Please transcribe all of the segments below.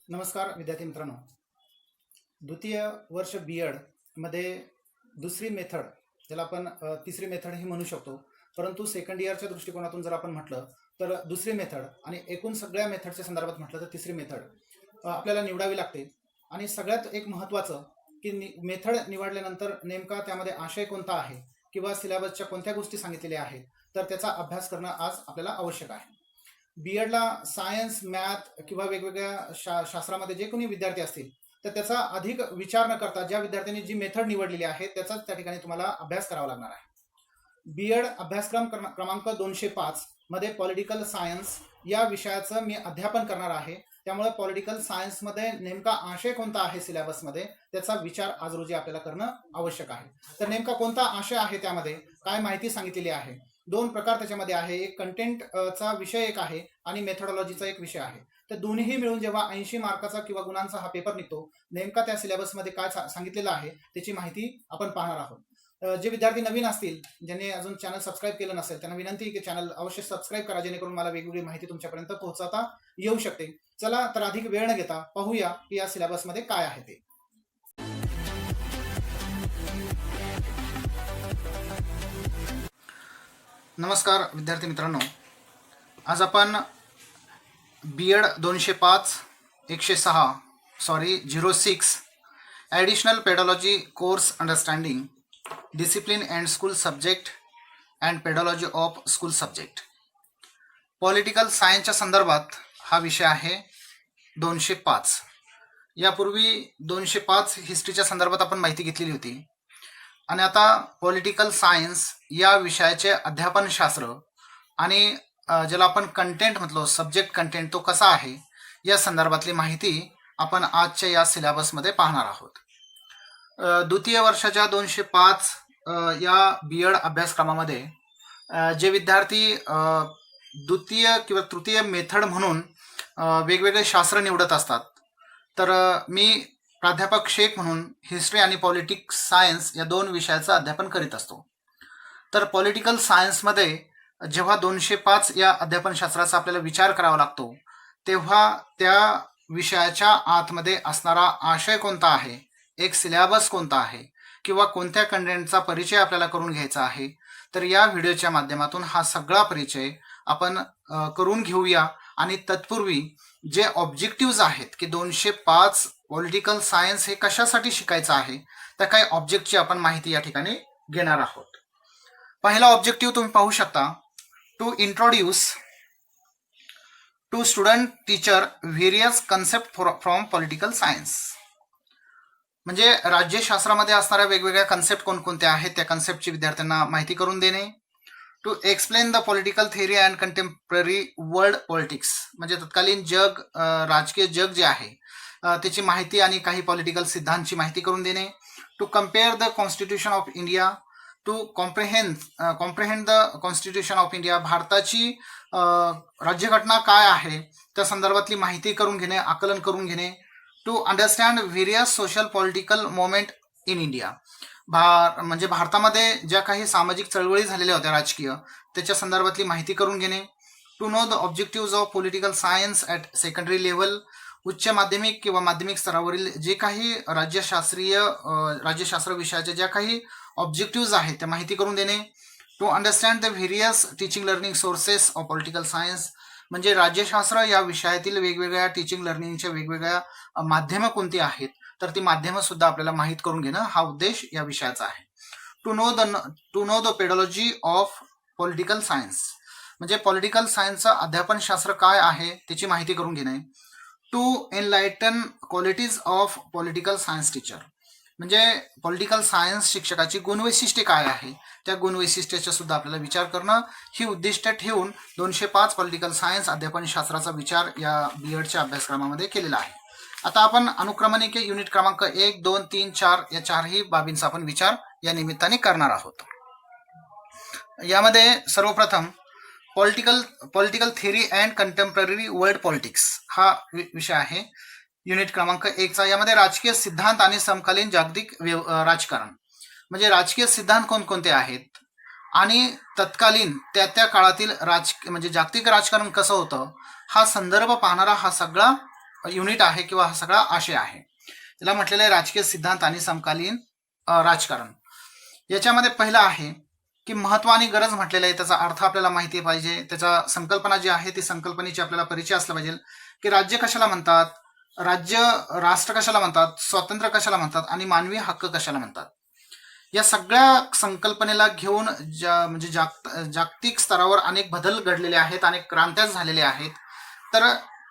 नमस्कार विद्यार्थी मित्रांनो. द्वितीय वर्ष B.Ed मध्ये दुसरी मेथड, ज्याला आपण तिसरी मेथड ही म्हणू शकतो, परंतु सेकंड इयरच्या दृष्टिकोनातून जर आपण म्हटलं तर दुसरी मेथड आणि एकूण सगळ्या मेथडच्या संदर्भात म्हटलं तर तिसरी मेथड आपल्याला निवडावी लागते. आणि सगळ्यात एक महत्त्वाचं की मेथड निवडल्यानंतर नेमका त्यामध्ये आशय कोणता आहे किंवा सिलेबसच्या कोणत्या गोष्टी सांगितलेल्या आहेत तर त्याचा अभ्यास करणं आज आपल्याला आवश्यक आहे. B.Edला सायन्स, मॅथ किंवा वेगवेगळ्या शास्त्रामध्ये जे कोणी विद्यार्थी असतील तर त्याचा अधिक विचार न करता ज्या विद्यार्थ्यांनी जी मेथड निवडलेली आहे त्याचाच त्या ठिकाणी तुम्हाला अभ्यास करावा लागणार आहे. B.Ed अभ्यासक्रम क्रमांक 205 मध्ये पॉलिटिकल सायन्स या विषयाचं मी अध्यापन करणार आहे. त्यामुळे पॉलिटिकल सायन्समध्ये नेमका आशय कोणता आहे सिलेबसमध्ये त्याचा विचार आज रोजी आपल्याला करणं आवश्यक आहे. तर नेमका कोणता आशय आहे, त्यामध्ये काय माहिती सांगितलेली आहे. दोन प्रकार त्याच्यामध्ये आहे, एक कंटेंटचा विषय एक आहे आणि मेथोडॉलॉजीचा एक विषय आहे. तर दोन्ही मिळून जेव्हा 80 मार्काचा किंवा गुणांचा हा पेपर निघतो, नेमका त्या सिलेबसमध्ये काय सांगितलेलं आहे त्याची माहिती आपण पाहणार आहोत. जे विद्यार्थी नवीन असतील, ज्यांनी अजून चॅनल सबस्क्राईब केलं नसेल, त्यांना विनंती आहे की चॅनल अवश्य सबस्क्राईब करा, जेणेकरून मला वेगवेगळी माहिती तुमच्यापर्यंत पोहोचवता येऊ शकते. चला तर अधिक वेळ न घेता पाहूया की या सिलेबसमध्ये काय आहे ते. नमस्कार विद्यार्थी मित्रांनो, आज आपण B.Ed 06 additional pedagogy course understanding discipline and school subject and pedagogy of school subject political सायन्सच्या संदर्भात हा विषय आहे 205. यापूर्वी 205 हिस्ट्रीच्या संदर्भात आपण माहिती घेतलेली होती आणि आता पॉलिटिकल सायन्स या विषयाचे अध्यापनशास्त्र आणि ज्याला आपण कंटेंट म्हटलो, सब्जेक्ट कंटेंट तो कसा आहे या संदर्भातली माहिती आपण आजच्या या सिलेबसमध्ये पाहणार आहोत. द्वितीय वर्षाच्या 205 या B.Ed अभ्यासक्रमामध्ये जे विद्यार्थी द्वितीय किंवा तृतीय मेथड म्हणून वेगवेगळे शास्त्र निवडत असतात, तर मी प्राध्यापक शेख म्हणून हिस्ट्री आणि पॉलिटिक्स सायन्स या दोन विषयाचं अध्यापन करीत असतो. तर पॉलिटिकल सायन्समध्ये जेव्हा 205 या अध्यापनशास्त्राचा आपल्याला विचार करावा लागतो, तेव्हा त्या विषयाच्या आतमध्ये असणारा आशय कोणता आहे, एक सिलेबस कोणता आहे किंवा कोणत्या कंटेंटचा परिचय आपल्याला करून घ्यायचा आहे, तर या व्हिडिओच्या माध्यमातून हा सगळा परिचय आपण करून घेऊया. आणि तत्पूर्वी जे ऑब्जेक्टिव्ज आहेत की 205 पॉलिटिकल सायन्स हे कशासाठी शिकायचं आहे, तर काही ऑब्जेक्टची आपण माहिती या ठिकाणी घेणार आहोत. पहिला ऑब्जेक्टिव्ह तुम्ही पाहू शकता, to introduce to student teacher various concept from political science. म्हणजे राज्यशास्त्रामध्ये असणाऱ्या वेगवेगळ्या कन्सेप्ट कोणकोणत्या आहेत त्या कन्सेप्टची विद्यार्थ्यांना माहिती करून देणे. To explain the political theory and contemporary world politics, म्हणजे तत्कालीन जग, राजकीय जग जे आहे त्याची माहिती आणि काही पॉलिटिकल सिद्धांतची माहिती करून देणे. To compare the constitution of India, to comprehend the constitution of India, भारताची राज्यघटना काय आहे त्या संदर्भातली माहिती करून घेणे, आकलन करून घेणे. To understand various social political moment in India, म्हणजे भारतामध्ये ज्या काही सामाजिक चळवळी झालेल्या होत्या राजकीय, त्याच्या संदर्भातली माहिती करून घेणे. To know the objectives of political science at secondary level, उच्च माध्यमिक किंवा माध्यमिक स्तरावरील जे काही राज्यशास्त्र विषयाच्या ज्या काही ऑब्जेक्टिव्ज आहेत त्या माहिती करून देणे. To understand the various teaching learning sources of political science, म्हणजे राज्यशास्त्र या विषयातील वेगवेगळ्या टीचिंग लर्निंगच्या वेगवेगळ्या माध्यमं कोणती आहेत तर ती माध्यमं सुद्धा आपल्याला माहीत करून घेणं हा उद्देश या विषयाचा आहे. To know the pedagogy of political science, म्हणजे पॉलिटिकल सायन्सचं अध्यापनशास्त्र काय आहे त्याची माहिती करून घेणे. To enlighten qualities of political science teacher, म्हणजे पॉलिटिकल सायन्स शिक्षकाची गुणवैशिष्ट्ये काय आहे त्या गुणवैशिष्ट्याचा सुद्धा आपल्याला विचार करणं ही उद्दिष्ट ठेवून 205 पॉलिटिकल सायन्स अध्यापनशास्त्राचा विचार या B.Edच्या अभ्यासक्रमामध्ये केलेला आहे. आता आपण अनुक्रमणिक युनिट क्रमांक 1, 2, 3, 4 या चारही बाबींचा आपण विचार या निमित्ताने करणार आहोत. यामध्ये सर्वप्रथम political theory and contemporary world politics हा विषय आहे युनिट क्रमांक 1चा. यामध्ये राजकीय सिद्धांत आणि समकालीन जागतिक राजकारण, म्हणजे राजकीय सिद्धांत कोणकोणते आहेत आणि तत्कालीन त्या काळातील म्हणजे जागतिक राजकारण कसं होतं हा संदर्भ पाहणारा हा सगळा युनिट आहे किंवा हा सगळा आशय आहे. त्याला म्हटलेलं आहे राजकीय सिद्धांत आणि समकालीन राजकारण. याच्यामध्ये पहिलं आहे की महत्व आणि गरज म्हटलेलं आहे, त्याचा अर्थ आपल्याला माहिती पाहिजे, त्याचा संकल्पना जी आहे ती संकल्पनेची आपल्याला परिचय असला पाहिजे की राज्य कशाला म्हणतात, राष्ट्र कशाला म्हणतात, स्वातंत्र्य कशाला म्हणतात आणि मानवी हक्क कशाला म्हणतात. या सगळ्या संकल्पनेला घेऊन म्हणजे जागतिक स्तरावर अनेक बदल घडलेले आहेत, अनेक क्रांत्या झालेल्या आहेत. तर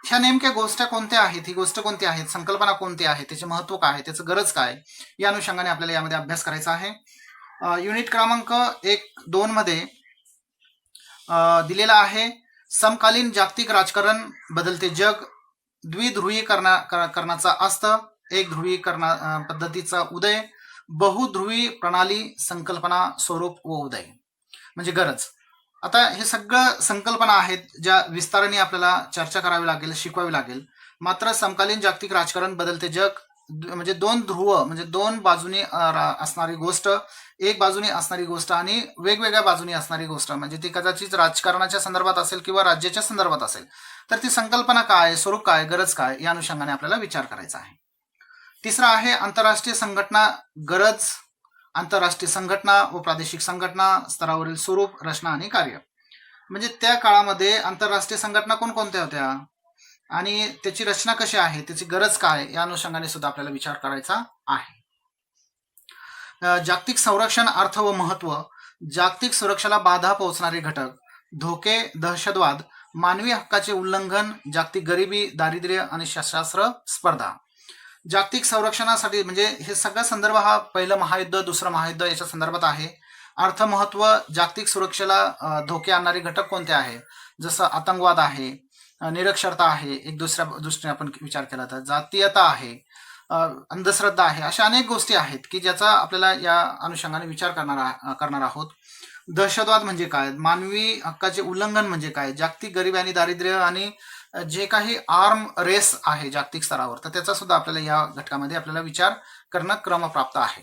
ह्या नेमक्या गोष्टी कोणत्या आहेत, ही गोष्ट कोणती आहेत, संकल्पना कोणती आहे, त्याचे महत्व काय आहे, त्याचं गरज काय, या अनुषंगाने आपल्याला यामध्ये अभ्यास करायचा आहे. युनिट क्रमांक 1-2 मध्ये दिलेला आहे समकालीन जागतिक राजकारण, बदलते जग, द्विध्रुवीकरणाचा अस्त, एक ध्रुवीकरण पद्धतीचा उदय, बहुध्रुवी प्रणाली, संकल्पना, स्वरूप व उदय, म्हणजे गरज. आता हे सगळं संकल्पना आहेत ज्या विस्ताराने आपल्याला चर्चा करावी लागेल, शिकवावी लागेल. मात्र समकालीन जागतिक राजकारण, बदलते जग म्हणजे 2 ध्रुव म्हणजे 2 बाजूनी असणारी गोष्ट, एक बाजूनी असणारी गोष्ट आणि वेगवेगळ्या बाजूनी असणारी गोष्ट, म्हणजे ती कदाचित राजकारणाच्या संदर्भात असेल किंवा राज्याच्या संदर्भात असेल. तर ती संकल्पना काय, स्वरूप काय, गरज काय, या अनुषंगाने आपल्याला विचार करायचा आहे. तिसरा आहे आंतरराष्ट्रीय संघटना, गरज, आंतरराष्ट्रीय संघटना व प्रादेशिक संघटना, स्तरावरील स्वरूप, रचना आणि कार्य. म्हणजे त्या काळामध्ये आंतरराष्ट्रीय संघटना कोणकोणत्या होत्या आणि त्याची रचना कशी आहे, त्याची गरज काय, या अनुषंगाने सुद्धा आपल्याला विचार करायचा आहे. जागतिक संरक्षण, अर्थ व महत्व, जागतिक सुरक्षेला बाधा पोहोचणारे घटक, धोके, दहशतवाद, मानवी हक्काचे उल्लंघन, जागतिक गरिबी, दारिद्र्य आणि शस्त्रास्त्र स्पर्धा. जागतिक संरक्षणासाठी म्हणजे हे सगळा संदर्भ हा पहिलं महायुद्ध, दुसरं महायुद्ध याच्या संदर्भात आहे. अर्थ, महत्व, जागतिक सुरक्षेला धोके आणणारे घटक कोणते आहेत, जसं आतंकवाद आहे, निरक्षरता आहे, एक दुसऱ्या दृष्टीने आपण विचार केला तर जातीयता आहे, अंधश्रद्धा आहे, अशा अनेक गोष्टी आहेत की ज्याचा आपल्याला या अनुषंगाने विचार करणार आहोत. दहशतवाद म्हणजे काय, मानवी हक्काचे उल्लंघन म्हणजे काय, जागतिक गरिबी आणि दारिद्र्य आणि जे काही आर्म रेस आहे जागतिक स्तरावर, तर त्याचा सुद्धा आपल्याला या घटकामध्ये आपल्याला विचार करणं क्रमप्राप्त आहे.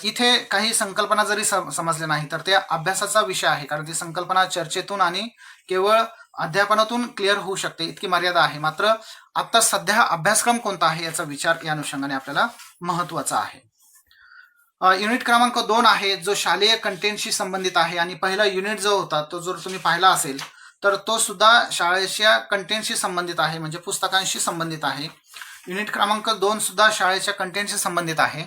इथे काही संकल्पना जरी समजल्या नाही तर त्या अभ्यासाचा विषय आहे, कारण ती संकल्पना चर्चेतून आणि केवळ अध्यापनातून क्लिअर होऊ शकते इतकी मर्यादा आहे. मात्र आता सध्या अभ्यासक्रम कोणता आहे याचा विचार या अनुषंगाने आपल्याला महत्वाचा आहे. युनिट क्रमांक 2 आहे जो शालेय कंटेंटशी संबंधित आहे आणि पहिला युनिट जो होता तो जर तुम्ही पाहिला असेल तर तो सुद्धा शाळेच्या कंटेंटशी संबंधित आहे, म्हणजे पुस्तकांशी संबंधित आहे. युनिट क्रमांक 2 सुद्धा शाळेच्या कंटेंटशी संबंधित आहे.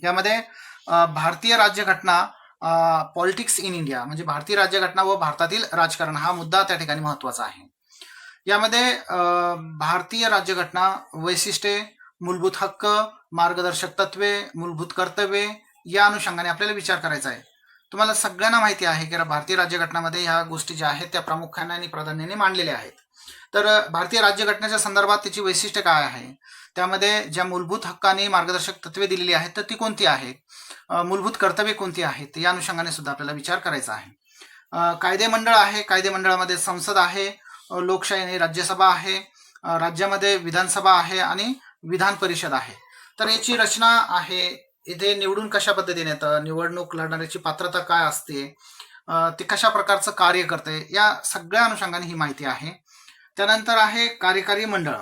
यामध्ये भारतीय राज्यघटना, पॉलिटिक्स इन इंडिया म्हणजे भारतीय राज्यघटना व भारतातील राजकारण हा मुद्दा त्या ठिकाणी महत्वाचा आहे. यामध्ये भारतीय राज्यघटना, वैशिष्ट्ये, मूलभूत हक्क, मार्गदर्शक तत्वे, मूलभूत कर्तव्ये या अनुषंगाने आपल्याला विचार करायचा आहे. तुम्हाला सगळ्यांना माहिती आहे की भारतीय राज्यघटनामध्ये ह्या गोष्टी ज्या आहेत त्या प्रामुख्याने आणि प्राधान्याने मांडलेल्या आहेत. तर भारतीय राज्यघटनेच्या संदर्भात त्याची वैशिष्ट्य काय आहे, त्यामध्ये ज्या मूलभूत हक्काने मार्गदर्शक तत्वे दिलेली आहेत तर ती कोणती आहेत, मूलभूत कर्तव्ये कोणती आहेत, या अनुषंगाने सुद्धा आपल्याला विचार करायचा आहे. कायदे मंडळ आहे, कायदे मंडळामध्ये संसद आहे, लोकशाही आणि राज्यसभा आहे, राज्यामध्ये विधानसभा आहे आणि विधान परिषद आहे. तर याची रचना आहे, इथे निवडून कशा पद्धतीने येतं, निवडणूक लढणाऱ्याची पात्रता काय असते, ते कशा प्रकारचं कार्य करते, या सगळ्या अनुषंगाने ही माहिती आहे. त्यानंतर आहे कार्यकारी मंडळ,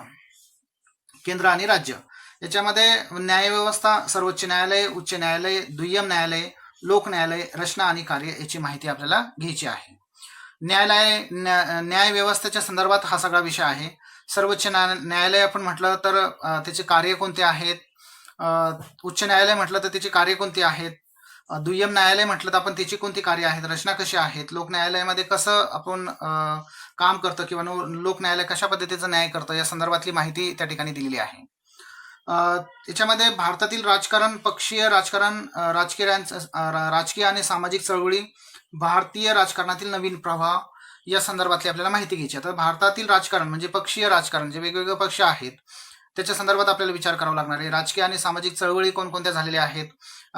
केंद्र आणि राज्य. याच्यामध्ये न्यायव्यवस्था, सर्वोच्च न्यायालय, उच्च न्यायालय, दुय्यम न्यायालय, लोक न्यायालय, रचना आणि कार्य याची माहिती आपल्याला घ्यायची आहे. न्याय व्यवस्थेच्या संदर्भात हा सगळा विषय आहे. सर्वोच्च न्यायालय आपण म्हटलं तर त्याचे कार्य कोणते आहेत, उच्च न्यायालय म्हटलं तर त्याची कार्य कोणती आहेत, दुय्यम न्यायालय म्हटलं तर आपण त्याची कोणती कार्य आहेत, रचना कशी आहेत, लोक न्यायालयामध्ये कसं आपण काम करतं किंवा लोक न्यायालय कशा पद्धतीचं न्याय करतं या संदर्भातली माहिती त्या ठिकाणी दिलेली आहे. त्याच्यामध्ये भारतातील राजकारण, पक्षीय राजकारण, राजकीय आणि सामाजिक चळवळी, भारतीय राजकारणातील नवीन प्रवाह या संदर्भातली आपल्याला माहिती घ्यायची. तर भारतातील राजकारण म्हणजे पक्षीय राजकारण, जे वेगवेगळे पक्ष आहेत त्याच्या संदर्भात आपल्याला विचार करावा लागणार आहे. राजकीय आणि सामाजिक चळवळी कोणकोणत्या झालेल्या आहेत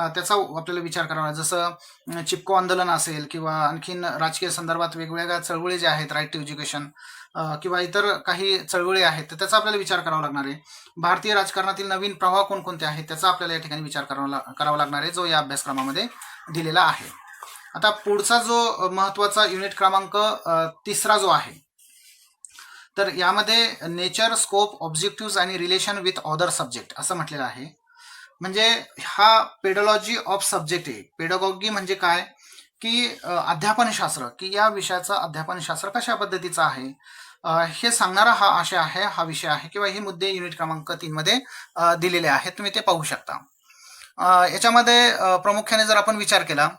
त्याचा आपल्याला विचार करावा, जसं चिपको आंदोलन असेल किंवा आणखीन राजकीय संदर्भात वेगवेगळ्या चळवळी ज्या आहेत, राईट टू एज्युकेशन किंवा इतर काही चळवळी आहेत तर त्याचा आपल्याला विचार करावा लागणार आहे. भारतीय राजकारणातील नवीन प्रवाह कोणकोणते आहेत त्याचा आपल्याला या ठिकाणी विचार करावा लागणार आहे, जो या अभ्यासक्रमामध्ये दिलेला आहे. आता पुढचा जो महत्वाचा युनिट क्रमांक 3 जो आहे तर यामध्ये नेचर, स्कोप, ऑब्जेक्टिव्ह आणि रिलेशन विथ अदर सब्जेक्ट असं म्हटलेलं आहे. म्हणजे हा पेडॉलॉजी ऑफ सब्जेक्ट आहे. पेडागॉगी म्हणजे काय, की अध्यापनशास्त्र, की या विषयाचं अध्यापनशास्त्र कशा पद्धतीचं आहे हे सांगणारा हा आशय आहे, हा विषय आहे, किंवा हे मुद्दे युनिट क्रमांक 3 मध्ये दिलेले आहेत. तुम्ही ते पाहू शकता. याच्यामध्ये प्रामुख्याने जर आपण विचार केला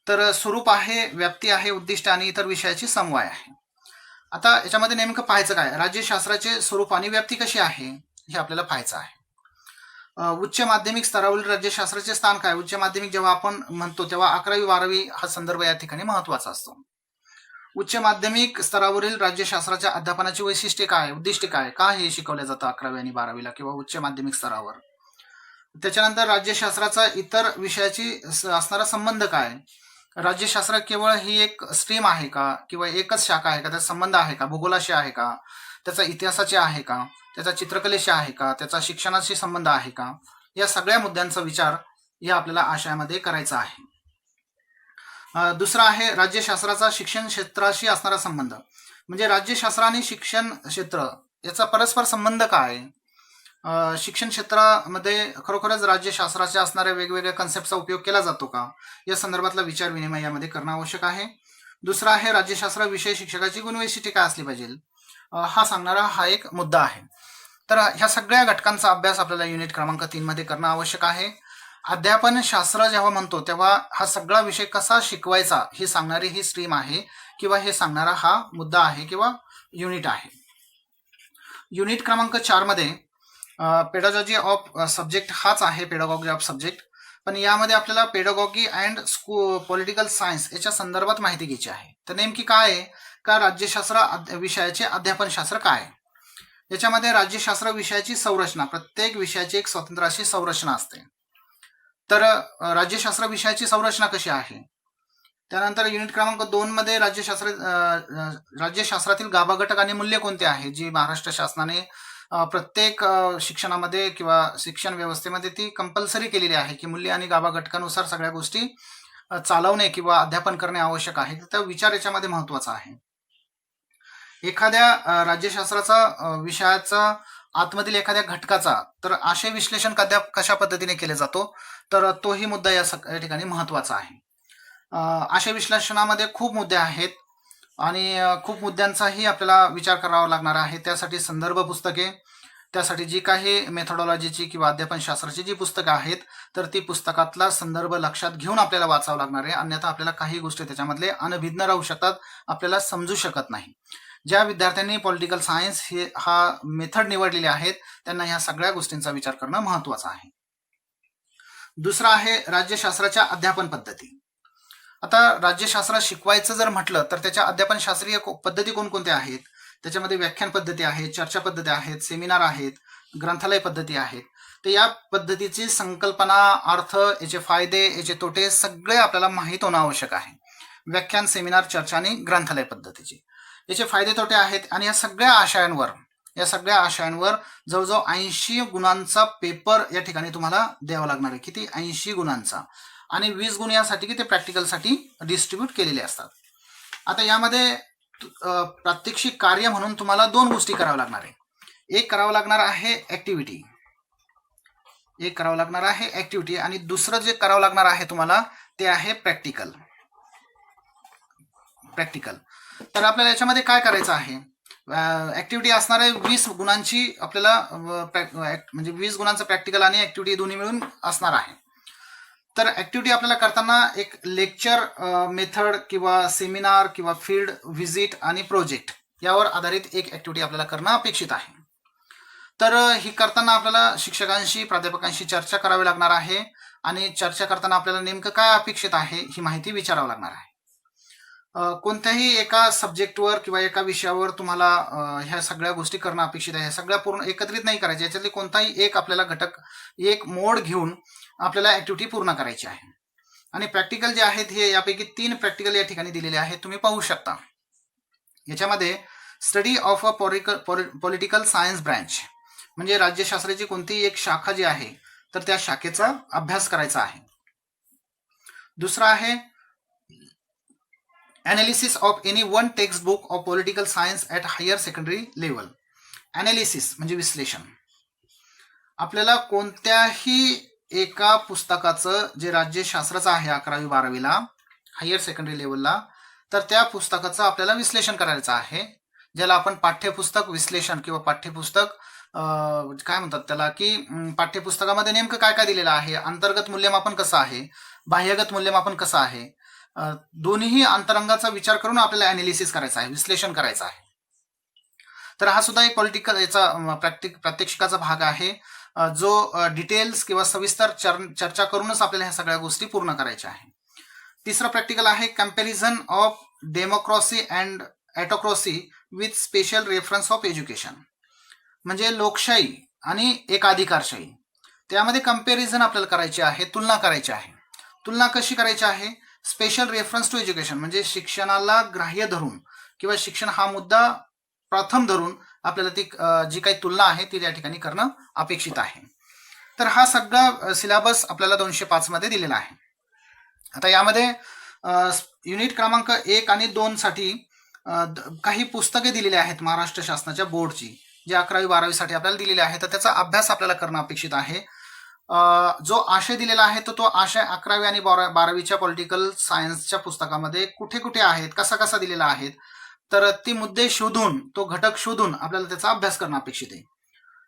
तर स्वरूप आहे, व्याप्ती आहे, उद्दिष्ट आणि इतर विषयाची समवाय आहे. आता याच्यामध्ये नेमकं पाहायचं काय, राज्यशास्त्राचे स्वरूप आणि व्याप्ती कशी आहे हे आपल्याला पाहायचं आहे. उच्च माध्यमिक स्तरावरील राज्यशास्त्राचे स्थान काय. उच्च माध्यमिक जेव्हा आपण म्हणतो तेव्हा 11वी-12वी हा संदर्भ या ठिकाणी महत्वाचा असतो. उच्च माध्यमिक स्तरावरील राज्यशास्त्राच्या अध्यापनाची वैशिष्ट्ये काय, उद्दिष्टे काय, का हे शिकवलं जातं 11वी आणि 12वीला किंवा उच्च माध्यमिक स्तरावर. त्याच्यानंतर राज्यशास्त्राचा इतर विषयाची असणारा संबंध काय. राज्यशास्त्र केवळ ही एक स्ट्रीम आहे का, किंवा एकच शाखा आहे का, त्याचा संबंध आहे का, भूगोलाशी आहे का, त्याचा इतिहासाचे आहे का, त्याचा चित्रकलेशी आहे का, त्याचा शिक्षणाशी संबंध आहे का. या सगळ्या मुद्द्यांचा विचार या आपल्याला आशयामध्ये करायचा आहे. दुसरा आहे राज्यशास्त्राचा शिक्षण क्षेत्राशी असणारा संबंध. म्हणजे राज्यशास्त्र आणि शिक्षण क्षेत्र याचा परस्पर संबंध काय. शिक्षण क्षेत्रामध्ये खरोखरच राज्यशास्त्राच्या असणाऱ्या वेगवेगळ्या कन्सेप्टचा उपयोग केला जातो का, या संदर्भातला विचार विनिमय यामध्ये करणं आवश्यक आहे. दुसरा आहे राज्यशास्त्र विषय शिक्षकाची गुणवैशिष्ट्ये काय असली पाहिजे, हा सांगणारा हा एक मुद्दा आहे. तर ह्या सगळ्या घटकांचा अभ्यास आपल्याला युनिट क्रमांक 3 मध्ये करणं आवश्यक आहे. अध्यापन शास्त्र जेव्हा म्हणतो तेव्हा हा सगळा विषय कसा शिकवायचा हे सांगणारी ही स्ट्रीम आहे, किंवा हे सांगणारा हा मुद्दा आहे किंवा युनिट आहे. युनिट क्रमांक 4 मध्ये पेडागॉजी ऑफ सब्जेक्ट हाच आहे, पेडागॉजी ऑफ सब्जेक्ट. पण यामध्ये आपल्याला पेडागॉगी अँड पॉलिटिकल सायन्स याच्या संदर्भात माहिती घ्यायची आहे. तर नेमकी काय आहे का राज्यशास्त्र विषयाचे अध्यापनशास्त्र काय. याच्यामध्ये राज्यशास्त्र विषयाची संरचना, प्रत्येक विषयाची एक स्वतंत्र अशी संरचना असते. तर राज्यशास्त्र विषयाची संरचना कशी आहे. त्यानंतर युनिट क्रमांक 2 मध्ये राज्यशास्त्रातील गाभा घटक आणि मूल्य कोणते आहे, जी महाराष्ट्र शासनाने प्रत्येक शिक्षणामध्ये किंवा शिक्षण व्यवस्थेमध्ये ती कंपल्सरी केलेली आहे, की मूल्य आणि गाभा घटकानुसार सगळ्या गोष्टी चालवणे किंवा अध्यापन करणे आवश्यक आहे. तर विचार याच्यामध्ये महत्वाचा आहे. एखाद्या राज्यशास्त्राचा विषयाचा आतमधील एखाद्या घटकाचा तर आशय विश्लेषण कशा पद्धतीने केले जातो, तर तोही मुद्दा या ठिकाणी महत्वाचा आहे. आशय विश्लेषणामध्ये खूप मुद्दे आहेत आणि खूप मुद्द्यांचाही आपल्याला विचार करावा लागणार आहे. त्यासाठी संदर्भ पुस्तके, त्यासाठी जी काही मेथोडॉलॉजीची किंवा अध्यापनशास्त्राची जी पुस्तकं आहेत तर ती पुस्तकातला संदर्भ लक्षात घेऊन आपल्याला वाचावं लागणार आहे. अन्यथा आपल्याला काही गोष्टी त्याच्यामधले अनभिज्ञ राहू शकतात, आपल्याला समजू शकत नाही. ज्या विद्यार्थ्यांनी पॉलिटिकल सायन्स हा मेथड निवडलेले आहेत त्यांना ह्या सगळ्या गोष्टींचा विचार करणं महत्वाचं आहे. दुसरा आहे राज्यशास्त्राच्या अध्यापन पद्धती. आता राज्यशास्त्र शिकवायचं जर म्हटलं तर त्याच्या अध्यापनशास्त्रीय पद्धती कोणकोणत्या आहेत. त्याच्यामध्ये व्याख्यान पद्धती आहेत, चर्चा पद्धती आहेत, सेमिनार आहेत, ग्रंथालय पद्धती आहेत. तर या पद्धतीची संकल्पना, अर्थ, याचे फायदे, याचे तोटे सगळे आपल्याला माहीत होणं आवश्यक आहे. व्याख्यान, सेमिनार, चर्चा आणि ग्रंथालय पद्धतीचे याचे फायदे तोटे आहेत. आणि या सगळ्या आशयांवर जवळजवळ 80 गुणांचा पेपर या ठिकाणी तुम्हाला द्यावा लागणार आहे. किती, 80 गुणांचा. आणि 20 गुण यासाठी की ते प्रॅक्टिकलसाठी डिस्ट्रीब्यूट केलेले असतात. आता यामध्ये प्रात्यक्षिक कार्य म्हणून तुम्हाला 2 गोष्टी कराव्या लागणार आहे. एक करावं लागणार आहे ऍक्टिव्हिटी, आणि दुसरं जे करावं लागणार आहे तुम्हाला ते आहे प्रॅक्टिकल. तर आपल्याला याच्यामध्ये काय करायचं आहे, ऍक्टिव्हिटी असणार आहे 20 गुणांची आपल्याला, म्हणजे 20 गुणांचं प्रॅक्टिकल आणि ऍक्टिव्हिटी दोन्ही मिळून असणार आहे. तर ऍक्टिव्हिटी आपल्याला करताना एक लेक्चर मेथड किंवा सेमिनार किंवा फील्ड व्हिजिट आणि प्रोजेक्ट यावर आधारित एक ऍक्टिव्हिटी आपल्याला करणं अपेक्षित आहे. तर ही करताना आपल्याला शिक्षकांशी, प्राध्यापकांशी चर्चा करावी लागणार आहे. आणि चर्चा करताना आपल्याला नेमकं काय अपेक्षित आहे ही माहिती विचारावं लागणार आहे. कोणत्याही एका सब्जेक्टवर किंवा एका विषयावर तुम्हाला ह्या सगळ्या गोष्टी करणं अपेक्षित आहे. ह्या सगळ्या पूर्ण एकत्रित नाही करायच्या, याच्यातले कोणताही एक आपल्याला घटक, एक मोड घेऊन आपल्याला ऍक्टिव्हिटी पूर्ण करायची आहे. आणि प्रॅक्टिकल जे आहेत हे यापैकी 3 प्रॅक्टिकल या ठिकाणी दिलेले आहेत, तुम्ही पाहू शकता. याच्यामध्ये study of a political science branch, म्हणजे राज्यशास्त्राची कोणतीही एक शाखा जी आहे तर त्या शाखेचा अभ्यास करायचा आहे. दुसरा आहे Analysis of any one textbook of political science at higher secondary level. Analysis म्हणजे विश्लेषण. आपल्याला कोणत्याही एका पुस्तकाचं जे राज्यशास्त्राचं आहे 11वी-12वीला हायर सेकंडरी लेवलला, तर त्या पुस्तकाचं आपल्याला विश्लेषण करायचं आहे, ज्याला आपण पाठ्यपुस्तक विश्लेषण किंवा पाठ्यपुस्तक काय म्हणतात त्याला, की पाठ्यपुस्तकामध्ये नेमकं काय काय दिलेलं आहे, अंतर्गत मूल्यमापन कसं आहे, बाह्यगत मूल्यमापन कसं आहे, दोन्ही अंतरंगाचा विचार करून आपल्याला अॅनालिसिस करायचा आहे, विश्लेषण करायचं आहे. तर हा सुद्धा एक पॉलिटिकल याचा प्रात्यक्षिकाचा भाग आहे, जो डिटेल्स किंवा सविस्तर चर्चा करूनच आपल्याला ह्या सगळ्या गोष्टी पूर्ण करायच्या आहे. तिसरा प्रॅक्टिकल आहे comparison of democracy and autocracy with special reference of education. म्हणजे लोकशाही आणि एकाधिकारशाही, त्यामध्ये कम्पॅरिझन आपल्याला करायची आहे, तुलना करायची आहे. तुलना कशी करायची आहे? स्पेशल रेफरन्स टू एज्युकेशन म्हणजे शिक्षणाला ग्राह्य धरून किंवा शिक्षण हा मुद्दा प्रथम धरून आपल्याला ती जी काही तुलना आहे ती त्या ठिकाणी करणं अपेक्षित आहे. तर हा सगळा सिलेबस आपल्याला 205 मध्ये दिलेला आहे. आता यामध्ये युनिट क्रमांक 1 आणि 2 साठी काही पुस्तके दिलेली आहेत महाराष्ट्र शासनाच्या बोर्डची, जे 11वी-12वी साठी आपल्याला दिलेले आहे. तर त्याचा अभ्यास आपल्याला करणं अपेक्षित आहे. जो आशय दिलेला आहे तो आशय 11वी आणि 12वीच्या पॉलिटिकल सायन्सच्या पुस्तकामध्ये कुठे कुठे आहेत, कसा कसा दिलेला आहे, तर ती मुद्दे शोधून, तो घटक शोधून आपल्याला त्याचा अभ्यास करणं अपेक्षित आहे.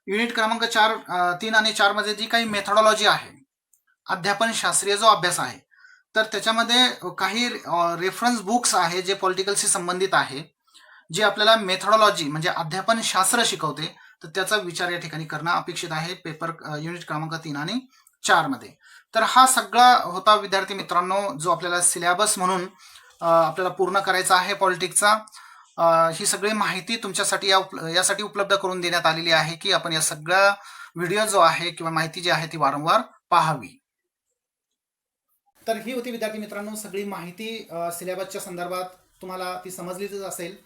युनिट क्रमांक 3 आणि 4 मध्ये जी काही मेथॉडॉलॉजी आहे, अध्यापन शास्त्रीय जो अभ्यास आहे, तर त्याच्यामध्ये काही रेफरन्स बुक्स आहे जे पॉलिटिकलशी संबंधित आहे, जे आपल्याला मेथॉडॉलॉजी म्हणजे अध्यापन शास्त्र शिकवते. तर त्याचा विचार या ठिकाणी करणं अपेक्षित आहे पेपर युनिट क्रमांक 3 आणि 4 मध्ये. तर हा सगळा होता विद्यार्थी मित्रांनो, जो आपल्याला सिलेबस म्हणून आपल्याला पूर्ण करायचा आहे पॉलिटिक्सचा. ही सगळी माहिती तुमच्यासाठी यासाठी उपलब्ध करून देण्यात आलेली आहे की आपण या सगळ्या व्हिडिओ जो आहे किंवा माहिती जी आहे ती वारंवार पाहावी. तर ही होती विद्यार्थी मित्रांनो सगळी माहिती सिलेबसच्या संदर्भात. तुम्हाला ती समजलीच असेल,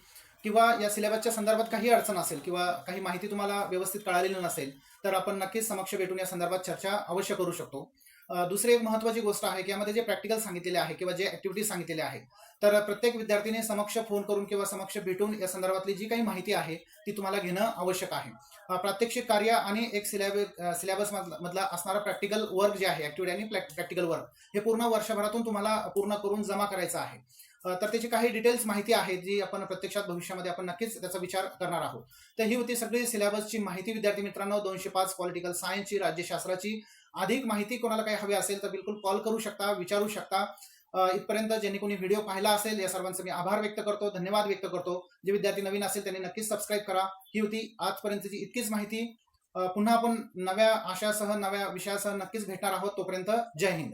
किंवा या सिलेबसच्या संदर्भात काही अडचण असेल किंवा काही माहिती तुम्हाला व्यवस्थित कळालेली नसेल, तर आपण नक्कीच समक्ष भेटून या संदर्भात चर्चा अवश्य करू शकतो. दुसरी एक महत्त्वाची गोष्ट आहे की यामध्ये जे प्रॅक्टिकल सांगितलेले आहे किंवा जे ऍक्टिव्हिटीज सांगितलेले आहे, तर प्रत्येक विद्यार्थीने समक्ष फोन करून किंवा समक्ष भेटून या संदर्भातली जी काही माहिती आहे ती तुम्हाला घेणं आवश्यक आहे. प्रात्यक्षिक कार्य आणि एक सिलेबस मधला असणारा प्रॅक्टिकल वर्क जे आहे, ऍक्टिव्हिटी आणि प्रॅक्टिकल वर्क, हे पूर्ण वर्षभरातून तुम्हाला पूर्ण करून जमा करायचं आहे. तर त्याची काही डिटेल्स माहिती आहे जी आपण प्रत्यक्षात भविष्यामध्ये आपण नक्कीच त्याचा विचार करणार आहोत. तर ही होती सगळी सिलेबसची माहिती विद्यार्थी मित्रांनो, 205 पॉलिटिकल सायन्सची, राज्यशास्त्राची. अधिक माहिती कोणाला काही हवी असेल तर बिलकुल कॉल करू शकता, विचारू शकता. इथपर्यंत ज्यांनी कोणी व्हिडिओ पाहिला असेल या सर्वांचा मी आभार व्यक्त करतो, धन्यवाद व्यक्त करतो. जे विद्यार्थी नवीन असेल त्यांनी नक्कीच सबस्क्राईब करा. ही होती आजपर्यंतची इतकीच माहिती. पुन्हा आपण नव्या आशयासह नव्या विषयासह नक्कीच भेटणार आहोत. तोपर्यंत जय हिंद.